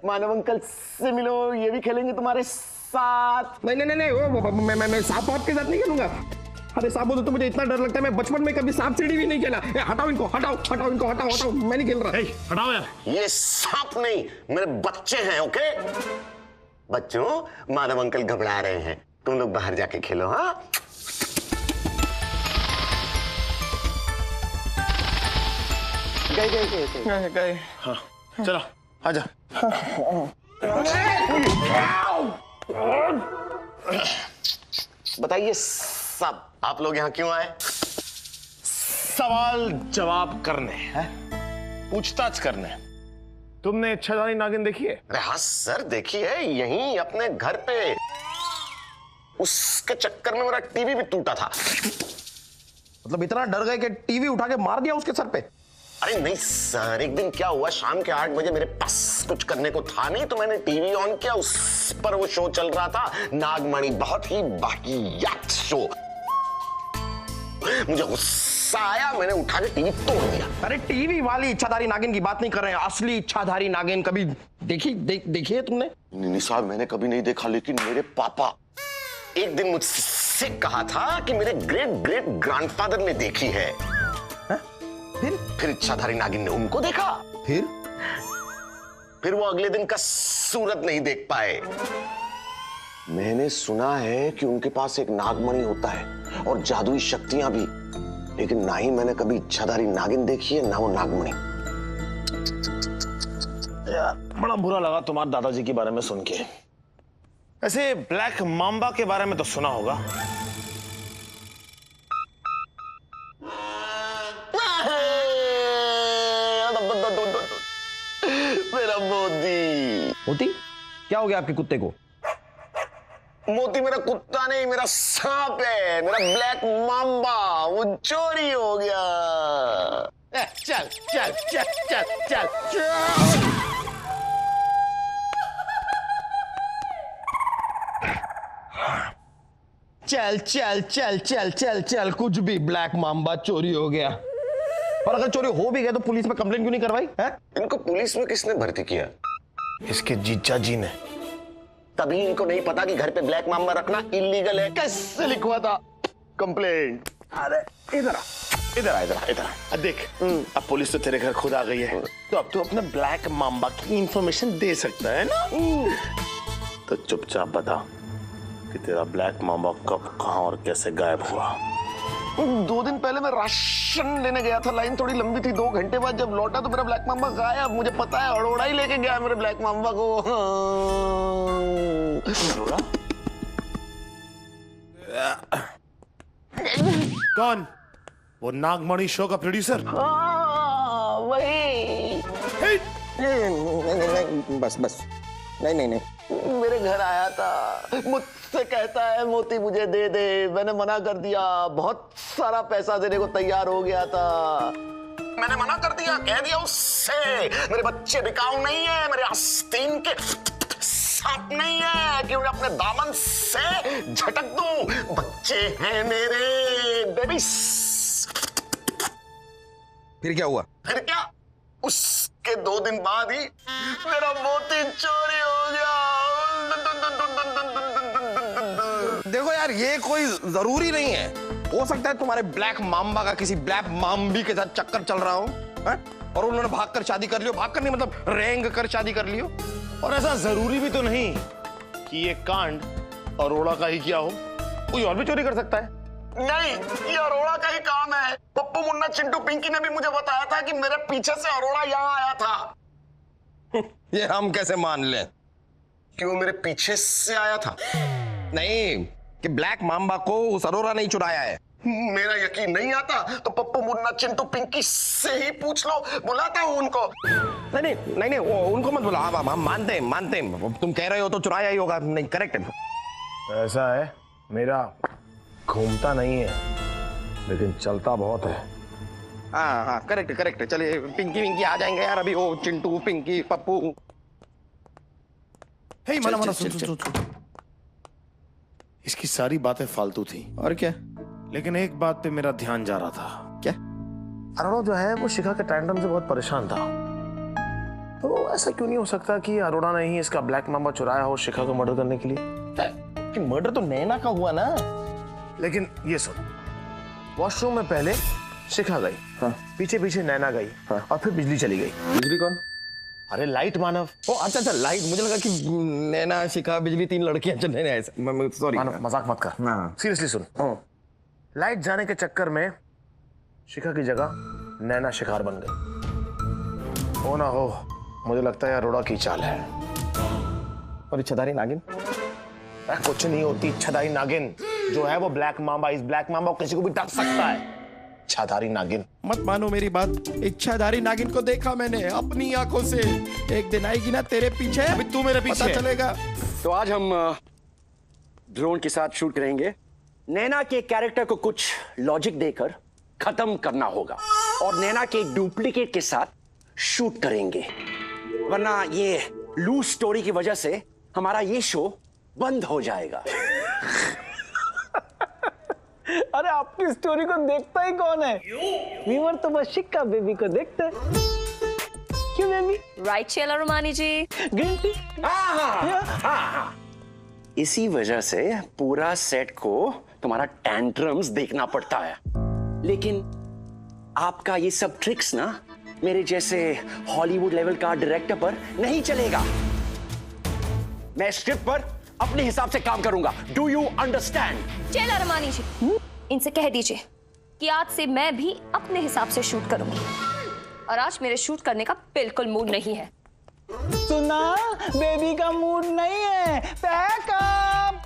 मानव uncle से मिलो, ये भी खेलेंगे तुम्हारे साथ। नहीं नहीं नहीं, वो मैं सांप आपके साथ नहीं खेलूंगा। अरे सांपों से तो मुझे इतना डर लगता है, मैं बचपन में कभी सांप सीढ़ी भी नहीं खेला। हटाओ इनको, हटाओ हटाओ इनको, हटाओ हटाओ, मैं नहीं खेल रहा। हटाओ यार। ये सांप नहीं, मेरे बच्चे हैं। ओके बच्चों, मानव अंकल घबरा रहे हैं, तुम लोग बाहर जाके खेलो। हाँ गए। हाँ चलो आजा। बताइए सब, आप लोग यहाँ क्यों आए? सवाल जवाब करने हैं, पूछताछ करने। तुमने इच्छाधारी नागिन देखी है? अरे हाँ सर, देखिए यहीं अपने घर पे। उसके चक्कर में मेरा टीवी भी टूटा था। मतलब इतना डर गए कि टीवी उठा के मार दिया उसके सर पे? अरे नहीं सर, एक दिन क्या हुआ, शाम के 8 बजे मेरे पास कुछ करने को था नहीं, तो मैंने टीवी ऑन किया, उस पर वो शो चल रहा था, नागमणि। बहुत ही वाहियात शो। मुझे गुस्सा आया, मैंने उठा के टीवी तोड़ दिया। अरे टीवी वाली इच्छाधारी नागिन की बात नहीं कर रहे हैं, असली इच्छाधारी नागिन कभी देखी है तुमने? नहीं साहब, मैंने कभी नहीं देखा, लेकिन मेरे पापा एक दिन मुझसे कहा था कि मेरे ग्रेट ग्रेट ग्रैंडफादर ने देखी है। फिर इच्छाधारी नागिन ने उनको देखा। फिर वो अगले दिन का सूरत नहीं देख पाए। मैंने सुना है कि उनके पास एक नागमणि होता है और जादुई शक्तियां भी, लेकिन ना ही मैंने कभी इच्छाधारी नागिन देखी है, ना वो नागमणि। यार बड़ा बुरा लगा तुम्हारे दादाजी के बारे में सुन के। ऐसे ब्लैक मांबा के बारे में तो सुना होगा। मेरा मोती। मोती क्या हो गया आपके कुत्ते को? मोती मेरा कुत्ता नहीं, मेरा सांप है, मेरा ब्लैक मांबा। वो चोरी हो गया। चल चल चल चल चल चल। चल चल चल चल चल चल, कुछ भी ब्लैक मांबा चोरी हो गया। और अगर चोरी हो भी गया तो पुलिस में कंप्लेंट क्यों नहीं करवाई है? इनको पुलिस में किसने भर्ती किया? इसके जीजा जी ने। तभी इनको नहीं पता कि घर पे ब्लैक मांबा रखना इलीगल है। कैसे लिखवा था कंप्लेंट? अरे इधर आ, इधर आ, इधर आ, इधर आ। देख, अब पुलिस तो तेरे घर खुद आ गई है, तो अब तू अपने ब्लैक मांबा की इंफॉर्मेशन दे सकता है ना। तो चुपचाप बता कि तेरा ब्लैक मांबा कब, कहां और कैसे गायब हुआ। 2 दिन पहले मैं राशन लेने गया था, लाइन थोड़ी लंबी थी। 2 घंटे बाद जब लौटा तो मेरा ब्लैक मांबा गायब। मुझे पता है, अड़ोड़ा ही लेके गया मेरे ब्लैक मांबा को। कौन? वो नागमणि शो का प्रोड्यूसर? वही। बस बस, नहीं मेरे घर आया था, मुझसे कहता है मोती मुझे दे दे। मैंने मना कर दिया, बहुत सारा पैसा देने को तैयार हो गया था। मैंने मना कर दिया, कह दिया उससे मेरे बच्चे बिकाऊ नहीं है, मेरे आस्तीन के सांप नहीं है कि उन्हें अपने दामन से झटक दूं। बच्चे हैं मेरे, बेबीज। फिर क्या हुआ? फिर क्या, उसके 2 दिन बाद ही मेरा मोती चोरी हो गया। देखो यार, ये कोई जरूरी नहीं है। हो सकता है तुम्हारे ब्लैक मांबा का किसी ब्लैक मांबी के साथ चक्कर चल रहा हो, है? और उन्होंने भागकर शादी कर लियो। भागकर नहीं मतलब रेंग कर शादी कर लियो। और ऐसा जरूरी भी तो नहीं कि ये कांड अरोड़ा का ही किया हो, कोई और भी चोरी कर सकता है। नहीं, ये अरोड़ा का ही काम है। पप्पू, मुन्ना, चिंटू, पिंकी ने भी मुझे बताया था कि मेरे पीछे से अरोड़ा यहाँ आया था। ये हम कैसे मान लें कि वो मेरे पीछे से आया था? नहीं, कि ब्लैक मांबा को उस अरोड़ा ने चुराया है। मेरा यकीन नहीं आता तो पप्पू, मुन्ना, चिंटू, पिंकी से ही पूछ लो। बुलाता हूँ उनको। नहीं, वो उनको मत बोला। हम मानते हैं, तुम कह रहे हो तो चुराया ही होगा। नहीं, करेक्ट है। ऐसा है, मेरा घूमता नहीं है लेकिन चलता बहुत है। हाँ, करेक्ट। चलिए, पिंकी विंकी आ जाएंगे यार अभी। वो चिंटू, पिंकी, पप्पू। हे मना सुन। इसकी सारी बातें फालतू थी। और क्या? लेकिन एक बात पे मेरा ध्यान जा रहा था। क्या? अरोड़ा जो है वो शिखा के टैंट्रम से बहुत परेशान था। तो ऐसा क्यों नहीं हो सकता कि अरोड़ा ने ही इसका ब्लैक मामा चुराया हो शिखा को मर्डर करने के लिए? कि मर्डर तो नैना का हुआ ना। लेकिन ये सुन, वॉशरूम में पहले शिखा गई, हाँ। पीछे पीछे नैना गई, हाँ। और फिर बिजली चली गई। बिजली कौन? अरे लाइट मानव। ओ अच्छा अच्छा, लाइट। मुझे लगा कि नैना, शिखा, बिजली, 3 लड़कियां। अच्छा नहीं ऐसा, सॉरी। मानव मजाक मत कर, सीरियसली सुन। लाइट जाने के चक्कर में शिखा की जगह नैना शिकार बन गई। हो ना हो, मुझे लगता है अरोड़ा की चाल है। और इच्छाधारी नागिन? कुछ नहीं होती इच्छाधारी नागिन। जो है वो ब्लैक मामा। इस ब्लैक मामा को किसी को भी डर सकता है। इच्छाधारी नागिन। मत मानो मेरी बात, इच्छाधारी नागिन को देखा मैंने अपनी आंखों से। एक दिन आएगी ना तेरे पीछे, अभी तू मेरे पीछे पता चलेगा। तो आज हम ड्रोन के साथ शूट करेंगे। नैना के कैरेक्टर को कुछ लॉजिक देकर खत्म करना होगा और नैना के डुप्लीकेट के साथ शूट करेंगे, वरना ये लूज स्टोरी की वजह से हमारा ये शो बंद हो जाएगा। अरे आपकी स्टोरी को देखता ही कौन है? व्यूअर तो बस शिक्का बेबी को देखते हैं। क्यों baby? Right Shela Romani ji. Green tea. हाँ। इसी वजह से पूरा सेट को तुम्हारा टैंट्रम्स देखना पड़ता है। लेकिन आपका ये सब ट्रिक्स ना मेरे जैसे हॉलीवुड लेवल का डायरेक्टर पर नहीं चलेगा। मैं स्क्रिप्ट पर अपने हिसाब से काम करूंगा। Do you understand? Shela Romani ji, इनसे कह दीजिए कि आज से मैं भी अपने हिसाब से शूट करूंगी और आज मेरे शूट करने का बिल्कुल मूड नहीं है। सुना, बेबी का मूड नहीं है। पैकअप।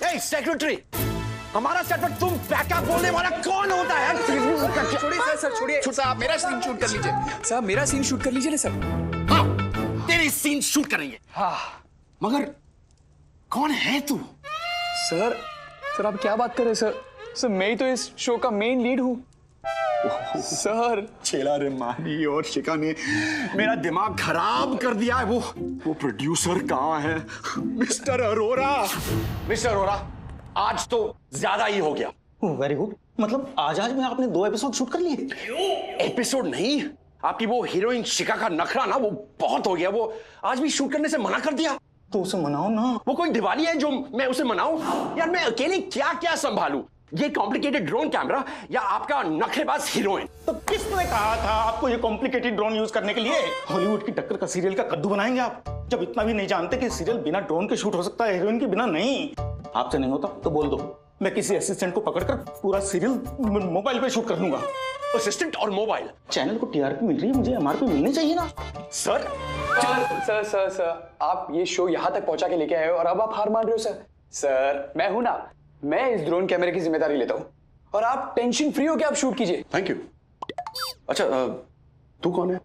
हे सेक्रेटरी, हमारा सेट पर तुम पैकअप बोलने वाला कौन होता है? छोड़िए सर, छोड़िए। साहब मेरा सीन शूट कर लीजिए। साहब मेरा सीन शूट कर लीजिए ना सर। हाँ, तेरी सीन शूट करेंगे। हाँ, मगर कौन है तू? सर आप क्या बात कर रहे हैं सर? मैं ही तो इस शो का मेन लीड हूँ सर। शेला रोमानी और शिखा ने मेरा दिमाग खराब कर दिया है। वो प्रोड्यूसर कहाँ है? मिस्टर अरोरा। मिस्टर अरोरा, आज तो ज्यादा ही हो गया। Very good. मतलब आज में आपने 2 एपिसोड शूट कर लिए? एपिसोड नहीं, आपकी वो हीरोइन शिखा का नखरा ना वो बहुत हो गया। वो आज भी शूट करने से मना कर दिया। तो उसे मनाओ ना। वो कोई दिवाली है जो मैं उसे मनाऊं? यार मैं अकेले क्या क्या संभालूं? ये कॉम्प्लिकेटेड ड्रोन कैमरा या आपका नखरेबाज हीरोइन? तो किसने कहा था आपको ये कॉम्प्लिकेटेड ड्रोन यूज करने के लिए? हॉलीवुड की टक्कर का सीरियल का कद्दू बनाएंगे आप? जब इतना भी नहीं जानते कि सीरियल बिना ड्रोन के शूट हो सकता है, हीरोइन के बिना नहीं। आपसे नहीं होता तो बोल दो, मैं किसी असिस्टेंट को पकड़कर पूरा सीरियल मोबाइल पे शूट कर दूंगा। असिस्टेंट और मोबाइल? चैनल को टीआरपी मिल रही है, मुझे एमआरपी मिलनी चाहिए ना। सर सर आप ये शो यहाँ तक पहुंचा के लेके आए हो और अब आप हार मान रहे हो सर? सर मैं हूं ना, मैं इस ड्रोन कैमरे की जिम्मेदारी लेता हूँ और आप टेंशन फ्री हो के आप शूट कीजिए। Thank you. अच्छा तू कौन है?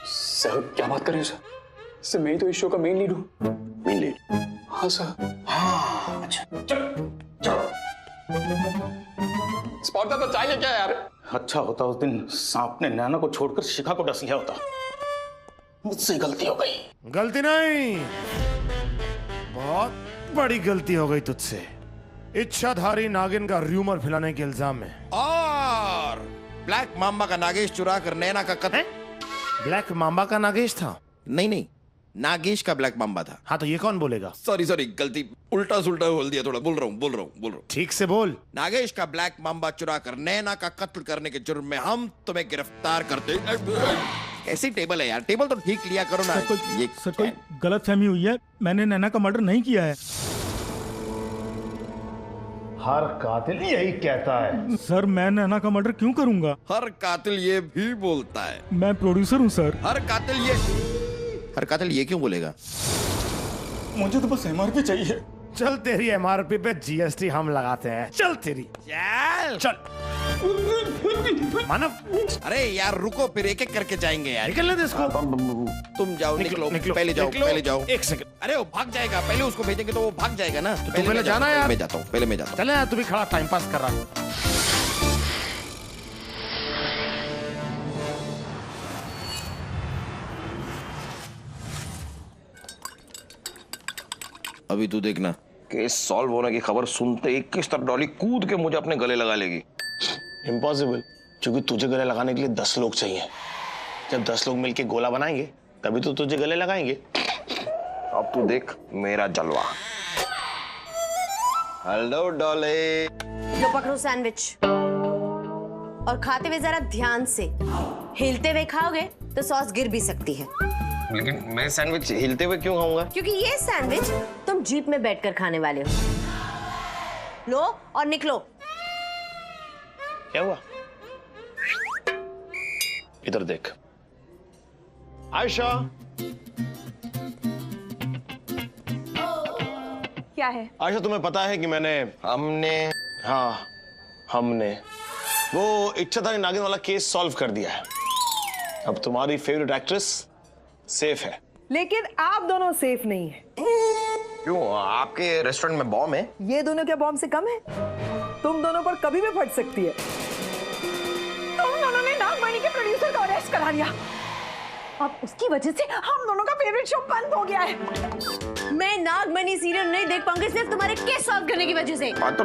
सर क्या बात कर रहे हो सर? सर मैं ही तो इस शो का मेन लीड हूँ। Main lead? हाँ सर। हाँ अच्छा, चलो। स्पॉट था तो चाहिए क्या यार? अच्छा होता उस दिन सांप ने नैना को छोड़कर शिखा को डस लिया होता। मुझसे गलती हो गई। गलती नहीं, बहुत बड़ी गलती हो गई तुझसे। इच्छाधारी नागिन का र्यूमर फैलाने के इल्जाम में। और ब्लैक माम्बा का नागेश चुरा कर नैना का कत्ल। ब्लैक माम्बा का नागेश था? नहीं, नागेश का ब्लैक माम्बा था। हाँ तो ये कौन बोलेगा? सॉरी गलती, उल्टा सुल्टा बोल दिया। थोड़ा बोल रहा हूँ। ठीक से बोल। नागेश का ब्लैक माम्बा चुरा कर नैना का कत्ल करने के जुर्म में हम तुम्हें गिरफ्तार करते। कैसी टेबल है यार? टेबल तो ठीक लिया करो ना। सर कोई गलत फहमी हुई है, मैंने नैना का मर्डर नहीं किया है। हर कातिल यही कहता है। सर मैं नैना का मर्डर क्यों करूंगा? हर कातिल ये भी बोलता है। मैं प्रोड्यूसर हूँ सर। हर कातिल ये क्यों बोलेगा? मुझे तो बस एमआरपी चाहिए। चल तेरी एमआरपी पे जीएसटी हम लगाते हैं। चल तेरी चल मानव। अरे यार रुको, फिर एक एक करके जाएंगे यार। निकलने दे इसको। तुम जाओ, निकलो। पहले जाओ। एक सेकंड। अरे वो भाग जाएगा, पहले उसको भेजेंगे तो वो भाग जाएगा ना। तो पहले जाना यार। मैं जाता हूँ, पहले मैं जाता हूँ। चले यार, तू भी खड़ा टाइम पास कर रहा है। अभी तू देखना, केस सॉल्व होने की खबर सुनते 21 तक डॉली कूद के मुझे अपने गले लगा लेगी। इम्पॉसिबल, क्योंकि तुझे गले लगाने के लिए 10 लोग चाहिए। जब 10 लोग मिलके गोला बनाएंगे तभी तो तुझे गले लगाएंगे। अब तू देख मेरा जलवा। हेलो डॉले। लो पकड़ो सैंडविच, और खाते हुए जरा ध्यान से, हिलते हुए खाओगे तो सॉस गिर भी सकती है। लेकिन मैं सैंडविच हिलते हुए क्यों खाऊंगा? क्योंकि ये सैंडविच तुम जीप में बैठकर खाने वाले हो। लो और निकलो। क्या हुआ? इधर देख आयशा। क्या है? आयशा, तुम्हें पता है कि हमने वो इच्छाधारी नागिन वाला केस सॉल्व कर दिया है। अब तुम्हारी फेवरेट एक्ट्रेस सेफ है। लेकिन आप दोनों सेफ नहीं है। क्यों? आपके रेस्टोरेंट में बॉम्ब है? ये दोनों क्या बॉम्ब से कम है? तुम दोनों पर कभी भी फट सकती है। तुम दोनों ने नागमणि के प्रोड्यूसर को अरेस्ट करा लिया। अब उसकी वजह से हम दोनों का फेवरेट शो बंद हो गया है। मैं नागमणि सीरियल नहीं देख पाऊंगी सिर्फ तुम्हारे केस सॉल्व करने की वजह से। तो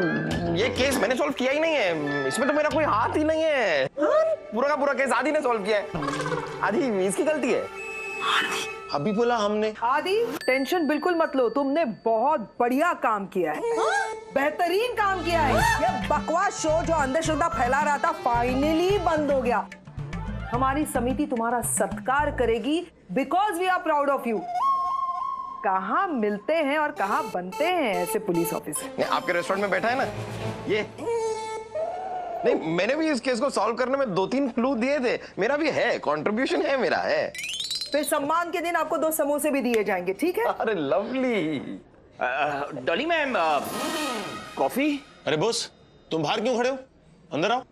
ये केस मैंने सॉल्व किया ही नहीं है, इसमें तो मेरा कोई हाथ ही नहीं है। पूरा का पूरा केस आदि ने सॉल्व किया है। आदि इसकी गलती है। अभी बोला हमने। आदि टेंशन बिल्कुल मत लो, तुमने बहुत बढ़िया काम किया है, बेहतरीन काम किया है। ये बकवास शो जो अंधश्रद्धा फैला रहा था फाइनली बंद हो गया। हमारी समिति तुम्हारा सत्कार करेगी because we are proud of you. कहाँ मिलते हैं और कहाँ बनते हैं ऐसे पुलिस ऑफिसर। आपके रेस्टोरेंट में बैठा है ना ये। नहीं, मैंने भी इस केस को सॉल्व करने में 2-3 क्लू दिए थे। मेरा भी है, कंट्रीब्यूशन है मेरा है। फिर सम्मान के दिन आपको 2 समोसे भी दिए जाएंगे, ठीक है? अरे लवली। Dolly ma'am, coffee? अरे बॉस, तुम बाहर क्यों खड़े हो? अंदर आओ।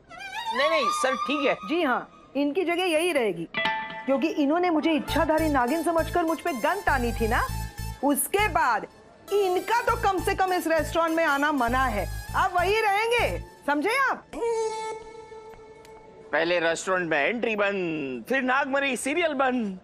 नहीं सर, ठीक है। जी हाँ, इनकी जगह यही रहेगी, क्योंकि इन्होंने मुझे इच्छाधारी नागिन समझकर मुझ पे गन तानी थी ना। उसके बाद इनका तो कम से कम इस रेस्टोरेंट में आना मना है। आप वही रहेंगे, समझे आप? पहले रेस्टोरेंट में एंट्री बंद, फिर नागमणि सीरियल बंद।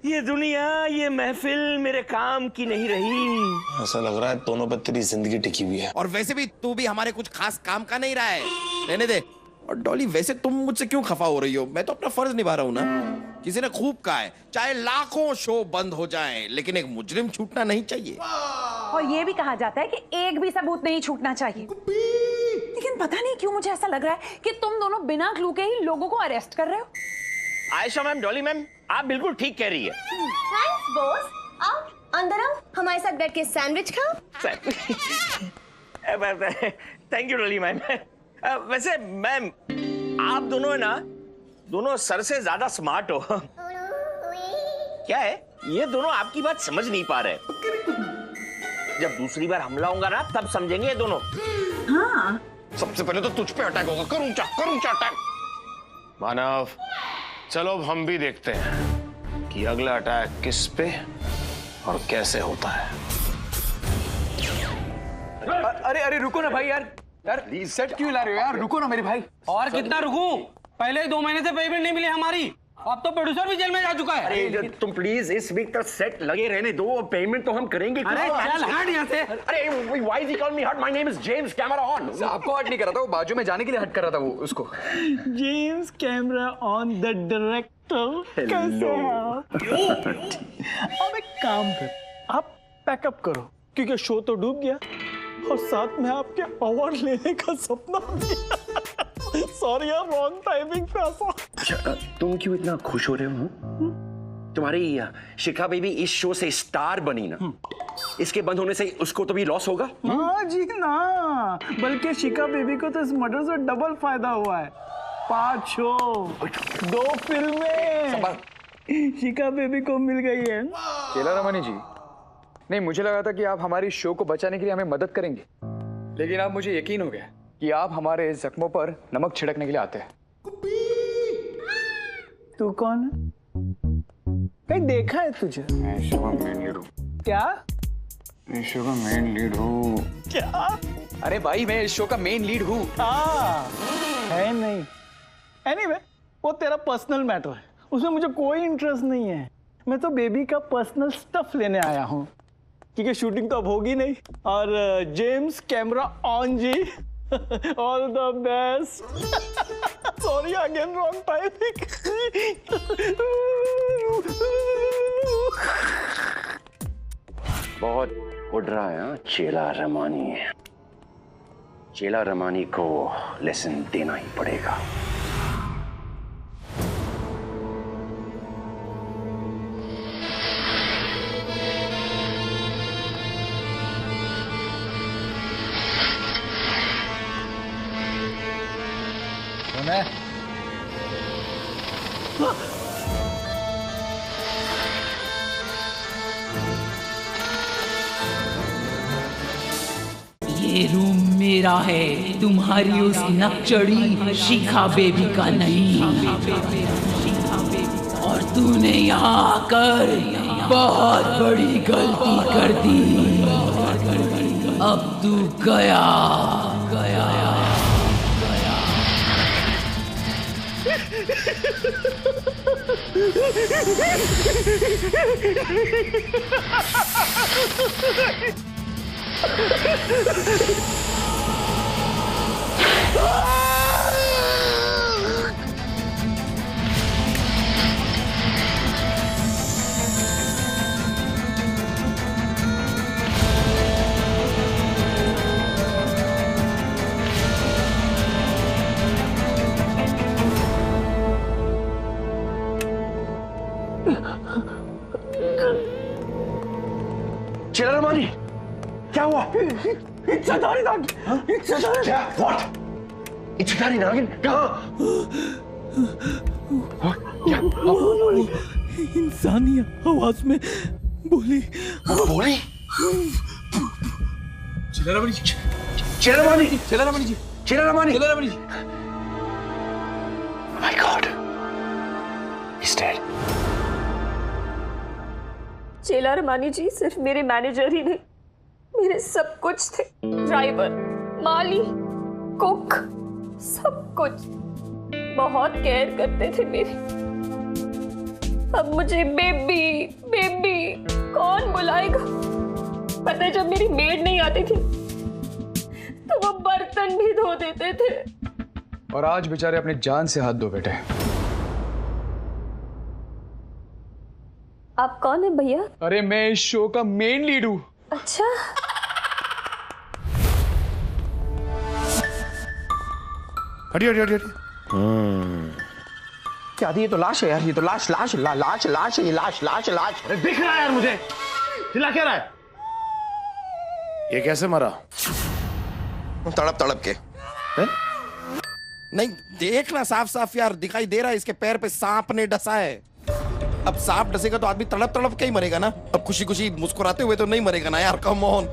ये दुनिया, ये महफिल मेरे काम की नहीं रही। ऐसा लग रहा है दोनों पर तेरी जिंदगी टिकी हुई है। और वैसे भी तू भी हमारे कुछ खास काम का नहीं रहा है, रहने दे। और डॉली, वैसे तुम मुझसे क्यों खफा हो रही हो? मैं तो अपना फर्ज निभा रहा हूँ ना। किसी ने खूब कहा है, चाहे लाखों शो बंद हो जाएं, लेकिन एक मुजरिम छूटना नहीं चाहिए। और ये भी कहा जाता है कि एक भी सबूत नहीं छूटना चाहिए। लेकिन पता नहीं क्यों मुझे ऐसा लग रहा है कि तुम दोनों बिना क्लू के ही लोगों को अरेस्ट कर रहे हो। आयशा मैम, डॉली मैम, आप बिल्कुल ठीक कह रही है। Thanks boss. आओ अंदर आओ, हमारे साथ बैठ के सैंडविच खाओ। Thank you Dolly ma'am. वैसे मैम, आप दोनों है ना, दोनों सर से ज्यादा स्मार्ट हो। क्या है, ये दोनों आपकी बात समझ नहीं पा रहे। जब दूसरी बार हमला होगा ना, तब समझेंगे ये दोनों। हाँ। सबसे पहले तो तुझ पे अटैक होगा। कर ऊंचा अटैक। मानव, चलो अब हम भी देखते हैं कि अगला अटैक किस पे और कैसे होता है। अरे रुको ना भाई यार सेट क्यों ला रहे हो यार? रुको ना मेरे भाई। और कितना रुकूं? पहले ही 2 महीने से पेमेंट नहीं मिली हमारी। अब तो प्रोड्यूसर भी जेल में जा चुका है। अरे तुम प्लीज इस वीक तक सेट लगे रहने दो, पेमेंट तो हम करेंगे। अरे चल हट यहाँ से। अरे why is he call me हट? My name is James camera on. आपको हट नहीं कर रहा था, वो बाजू में जाने के लिए हट कर रहा था वो उसको। James camera on the director. कैसे हैं आप? अब एक काम कर, आप पैकअप करो, क्योंकि शो तो डूब गया और साथ में आपके अवार्ड लेने का सपना भी। सॉरी यार, रॉन्ग टाइमिंग पे ऐसा। तुम क्यों इतना खुश हो रहे हो? तुम्हारी शिखा बेबी इस शो से स्टार बनी ना, इसके बंद होने से उसको तो भी लॉस होगा। हाँ जी ना, बल्कि शिखा बेबी को तो इस मर्डर से डबल फायदा हुआ है। 5 शो, 2 फिल्में शिखा बेबी को मिल गई है। केला रमानी जी, नहीं मुझे लगा था कि आप हमारी शो को बचाने के लिए हमें मदद करेंगे, लेकिन अब मुझे यकीन हो गया कि आप हमारे जख्मों पर नमक छिड़कने के लिए आते हैं। तू कौन है? कहीं देखा है तुझे? मैं शो का मेन लीड हूँ। क्या? मैं शो का मेन लीड हूँ। क्या? अरे भाई, मैं इस शो का मेन लीड हूँ। है नहीं। एनीवे, वो तेरा पर्सनल मैटर है, उसमें मुझे कोई इंटरेस्ट नहीं है। मैं तो बेबी का पर्सनल स्टफ लेने आया हूँ, क्योंकि शूटिंग तो अब होगी नहीं। और जेम्स कैमरा ऑन जी, all the best. Sorry again, wrong timing. बहुत उड़ रहा है हाँ? चेला रमानी। चेला रमानी को लेसन देना ही पड़ेगा। ये रूम मेरा है, तुम्हारी उस नकचड़ी शिखा बेबी का नहीं। और तूने यहाँ आकर बहुत बड़ी गलती कर दी। अब तू गया गया। चेला रमानी, क्या हुआ? इच्छाधारी नागिन, इच्छाधारी क्या? What? इच्छाधारी नागिन कहाँ? इंसानी आवाज में बोली। बोली? चेला रमानी जी, चेला रमानी, चेला रमानी जी, चेला रमानी, चेला रमानी जी। My God, he's dead. चेला रमानी जी सिर्फ मेरे मैनेजर ही नहीं, मेरे सब कुछ थे। ड्राइवर, माली, कुक, सब कुछ। बहुत केयर करते थे मेरी। अब मुझे बेबी बेबी कौन बुलाएगा? पता है, जब मेरी मेड नहीं आती थी तो वो बर्तन भी धो देते थे। और आज बेचारे अपने जान से हाथ धो बैठे। आप कौन है भैया? अरे मैं इस शो का मेन लीड हूँ। अच्छा, हटिए हटिए हटिए। क्या थी? ये तो लाश है यार, ये तो लाश लाश ला, लाश लाश ये लाश लाश लाश। अरे दिख रहा है यार मुझे, चिल्ला क्या रहा है? ये कैसे मरा? तड़प तड़प के है? नहीं देखना साफ साफ यार, दिखाई दे रहा है इसके पैर पे सांप ने डसा है। अब सांप डसेगा तो आदमी तड़प तड़प के ही मरेगा ना। अब खुशी खुशी मुस्कुराते हुए तो नहीं मरेगा ना यार, कम ऑन।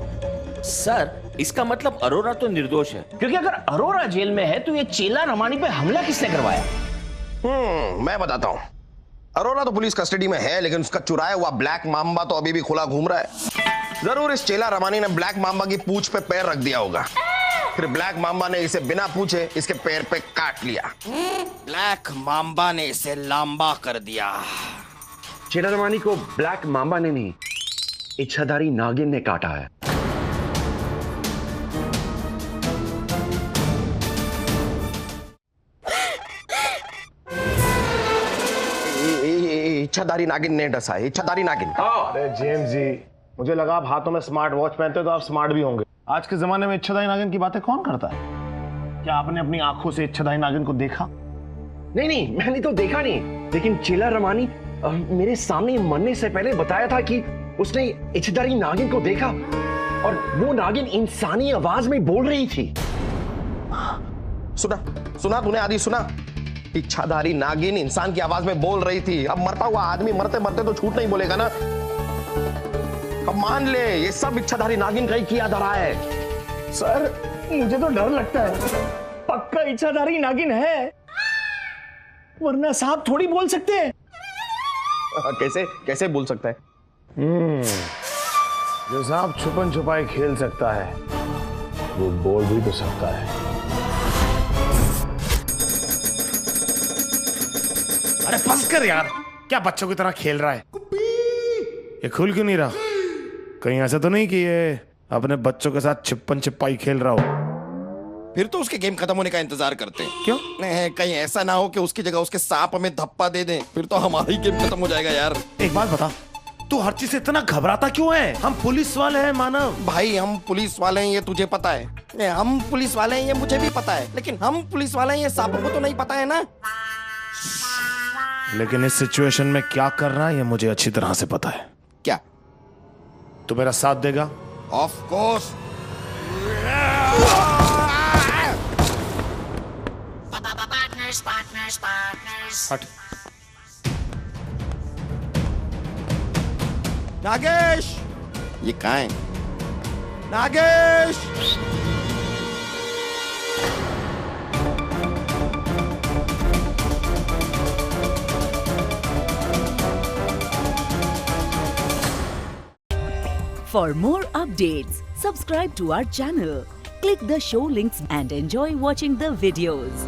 सर, इसका मतलब अरोरा तो निर्दोष है, क्योंकि अगर अरोरा जेल में है तो ये चेला रमानी पे हमला किसने करवाया? मैं बताता हूँ। अरोरा तो पुलिस कस्टडी में है, लेकिन उसका चुराया हुआ ब्लैक माम्बा तो अभी भी खुला घूम रहा है। जरूर इस चेला रमानी ने ब्लैक माम्बा की पूंछ पे पैर रख दिया होगा, फिर ब्लैक माम्बा ने इसे बिना पूछे इसके पैर पे काट लिया। ब्लैक माम्बा ने इसे लांबा कर दिया। चेला रमानी को ब्लैक माम्बा ने नहीं, इच्छाधारी नागिन ने काटा है। इच्छाधारी नागिन ने डसा है, इच्छाधारी नागिन। अरे जेम्स जी, मुझे लगा आप हाथों में स्मार्ट वॉच पहनते हो तो आप स्मार्ट भी होंगे। आज के जमाने में इच्छाधारी नागिन की बातें कौन करता है? क्या आपने अपनी आंखों से इच्छाधारी नागिन को देखा? नहीं, मैंने तो देखा नहीं, लेकिन चेला रमानी मेरे सामने मरने से पहले बताया था कि उसने इच्छाधारी नागिन को देखा और वो नागिन इंसानी आवाज में बोल रही थी। सुना तूने आदि? सुना? इच्छाधारी नागिन इंसान की आवाज में बोल रही थी। अब मरता हुआ आदमी मरते मरते तो झूठ नहीं बोलेगा ना। अब मान ले ये सब इच्छाधारी नागिन का ही किया धरा है। सर, मुझे तो डर लगता है। पक्का इच्छाधारी नागिन है, वरना सांप थोड़ी बोल सकते हैं। कैसे कैसे बोल सकता है? जो सांप छुपन छुपाई खेल सकता है वो बोल भी तो सकता है। अरे बस कर यार, क्या बच्चों की तरह खेल रहा है? ये खुल क्यों नहीं रहा? कहीं ऐसा तो नहीं कि ये अपने बच्चों के साथ छिप्पन छिपाई खेल रहा हो? फिर तो उसके गेम खत्म होने का इंतजार करते हैं। क्यों? नहीं, कहीं ऐसा ना हो कि उसकी जगह उसके सांप हमें धप्पा दे दें, फिर तो हमारा ही गेम खत्म हो जाएगा यार। एक बात बता, तू हर चीज से इतना घबराता क्यों है? हम पुलिस वाले हैं मानव। भाई हम पुलिस वाले हैं ये तुझे पता है, नहीं, हम पुलिस वाले हैं ये मुझे भी पता है, लेकिन हम पुलिस वाले हैं ये सांपों को तो नहीं पता है ना। लेकिन इस सिचुएशन में क्या करना है ये मुझे अच्छी तरह से पता है। क्या? तू मेरा साथ देगा? Of course. हट। नागेश, ये कहाँ है? Nagesh, For more updates, subscribe to our channel, click the show links and enjoy watching the videos.